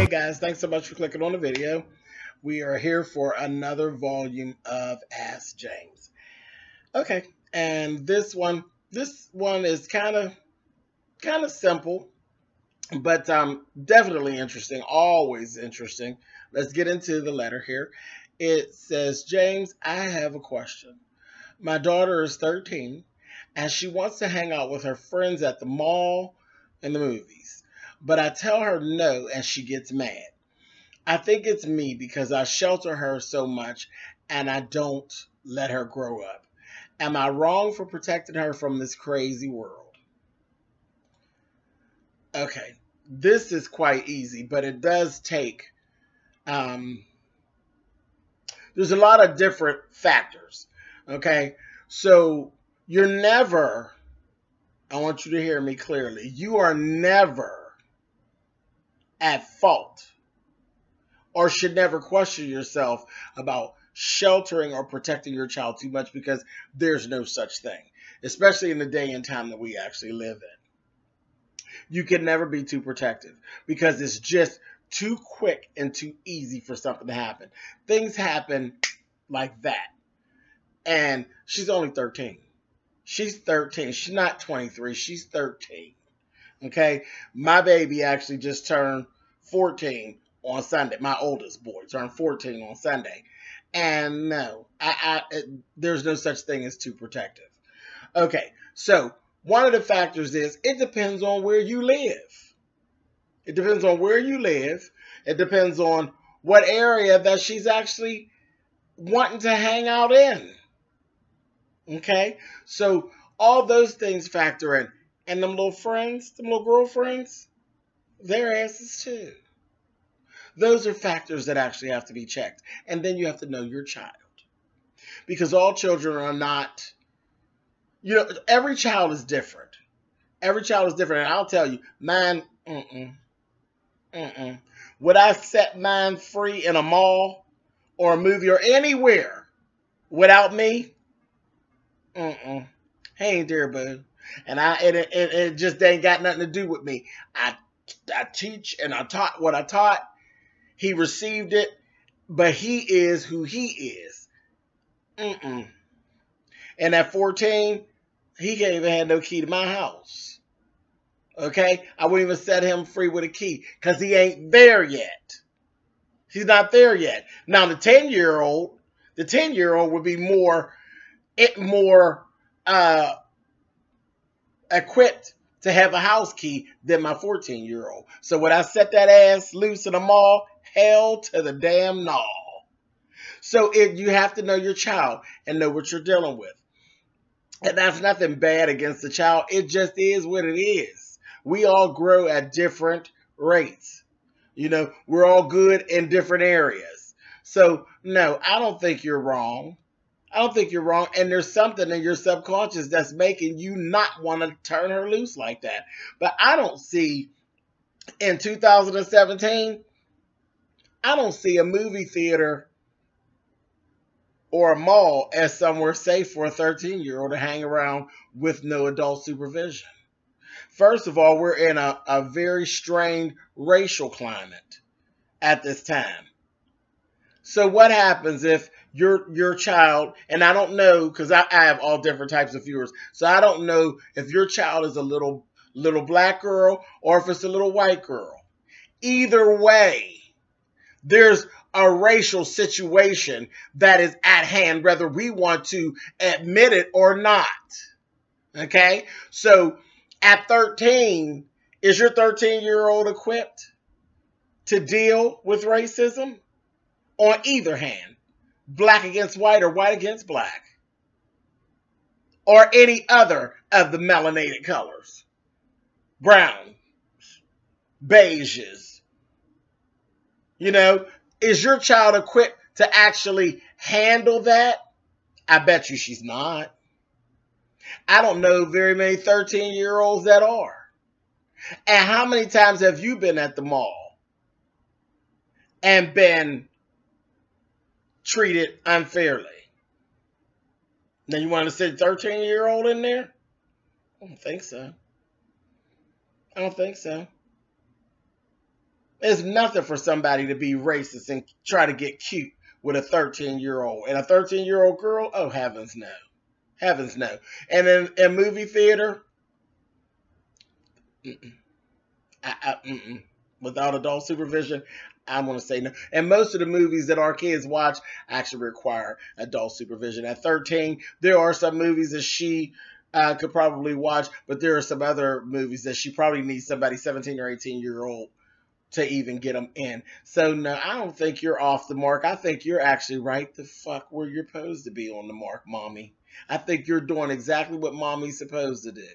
guys, thanks so much for clicking on the video. We are here for another volume of Ask James. Okay, and this one is kind of simple, but definitely interesting, always interesting. Let's get into the letter here. It says, James, I have a question. My daughter is 13 and she wants to hang out with her friends at the mall and the movies. But I tell her no and she gets mad. I think it's me because I shelter her so much and I don't let her grow up. Am I wrong for protecting her from this crazy world? Okay, this is quite easy, but it does take, there's a lot of different factors. Okay, so you're never, I want you to hear me clearly, you are never at fault or should never question yourself about sheltering or protecting your child too much, because there's no such thing, especially in the day and time that we actually live in. You can never be too protective because it's just too quick and too easy for something to happen. Things happen like that. And she's only 13. She's 13. She's not 23. She's 13. Okay? My baby actually just turned 14 on Sunday. My oldest boy turned 14 on Sunday. And no, there's no such thing as too protective. Okay, so one of the factors is it depends on where you live. It depends on where you live. It depends on what area that she's actually wanting to hang out in. Okay, so all those things factor in. And them little friends, them little girlfriends, their asses too. Those are factors that actually have to be checked. And then you have to know your child. Because all children are not, every child is different. Every child is different. And I'll tell you, mine, would I set mine free in a mall or a movie or anywhere without me? He ain't there, boo. And it just ain't got nothing to do with me. I teach and I taught what I taught. He received it, but he is who he is. And at 14, he can't even have no key to my house. Okay? I wouldn't even set him free with a key because he ain't there yet. He's not there yet. Now, the 10-year-old would be more equipped to have a house key than my 14-year-old. So would I set that ass loose in the mall? Hell to the damn no. So you have to know your child and know what you're dealing with. And that's nothing bad against the child. It just is what it is. We all grow at different rates. We're all good in different areas. So no, I don't think you're wrong. I don't think you're wrong. And there's something in your subconscious that's making you not want to turn her loose like that. But I don't see, in 2017, I don't see a movie theater or a mall as somewhere safe for a 13-year-old to hang around with no adult supervision. First of all, we're in a very strained racial climate at this time. So what happens if your child, and I don't know, because I have all different types of viewers, so I don't know if your child is a little black girl or if it's a little white girl. Either way, there's a racial situation that is at hand, whether we want to admit it or not. Okay? So at 13, is your 13-year-old equipped to deal with racism? On either hand, black against white or white against black, or any other of the melanated colors, browns, beiges. Is your child equipped to actually handle that? I bet you she's not. I don't know very many 13-year-olds that are. And how many times have you been at the mall and been treated unfairly? Now you want to sit 13-year-old in there? I don't think so. I don't think so. It's nothing for somebody to be racist and try to get cute with a 13-year-old. And a 13-year-old girl, oh, heavens no. Heavens no. And in a movie theater, mm-mm, mm-mm. Without adult supervision, I'm going to say no. And most of the movies that our kids watch actually require adult supervision. At 13, there are some movies that she could probably watch, but there are some other movies that she probably needs somebody 17 or 18-year-old to even get them in. So no, I don't think you're off the mark. I think you're actually right the fuck where you're supposed to be on the mark, mommy. I think you're doing exactly what mommy's supposed to do.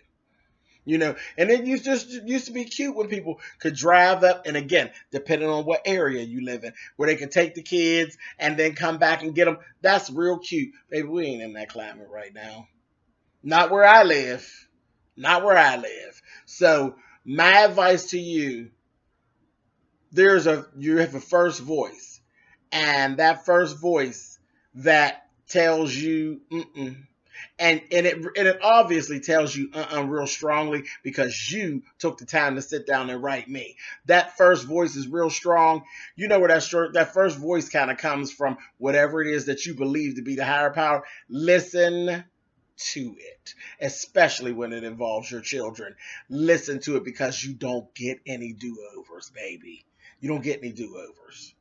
You know, and it used to be cute when people could drive up, and again, depending on what area you live in, where they could take the kids and then come back and get them. That's real cute. Baby, we ain't in that climate right now. Not where I live. Not where I live. So my advice to you, you have a first voice, and that first voice that tells you and it obviously tells you real strongly because you took the time to sit down and write me. That first voice is real strong. You know where that first voice kind of comes from, whatever it is that you believe to be the higher power. Listen to it, especially when it involves your children. Listen to it because you don't get any do-overs, baby. You don't get any do-overs.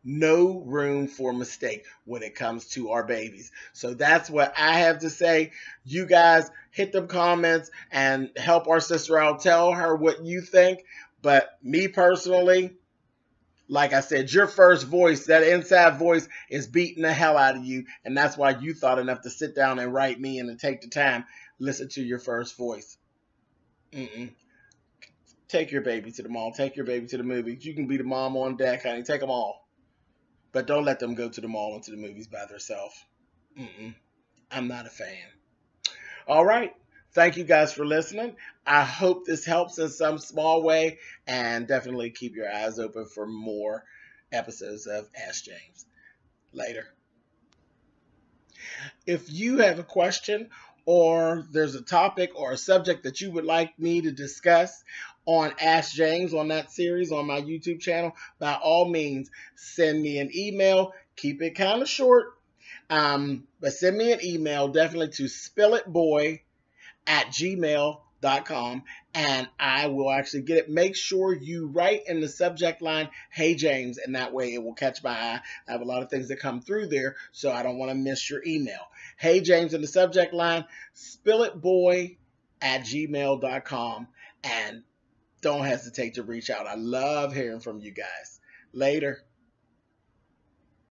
No room for mistake when it comes to our babies. So that's what I have to say. You guys hit them comments and help our sister out. Tell her what you think. But me personally, like I said, your first voice, that inside voice, is beating the hell out of you. And that's why you thought enough to sit down and write me and to take the time. Listen to your first voice. Take your baby to the mall. Take your baby to the movies. You can be the mom on deck, honey. Take them all. But don't let them go to the mall and to the movies by themselves. I'm not a fan. All right. Thank you guys for listening. I hope this helps in some small way. And definitely keep your eyes open for more episodes of Ask James. Later. If you have a question or there's a topic or a subject that you would like me to discuss on Ask James, on that series on my YouTube channel, by all means, send me an email. Keep it kind of short, but send me an email definitely to spillitboy@gmail.com, and I will actually get it. Make sure you write in the subject line, "Hey James," and that way it will catch my eye. I have a lot of things that come through there, so I don't want to miss your email. "Hey James" in the subject line, spillitboy@gmail.com, and don't hesitate to reach out. I love hearing from you guys. Later.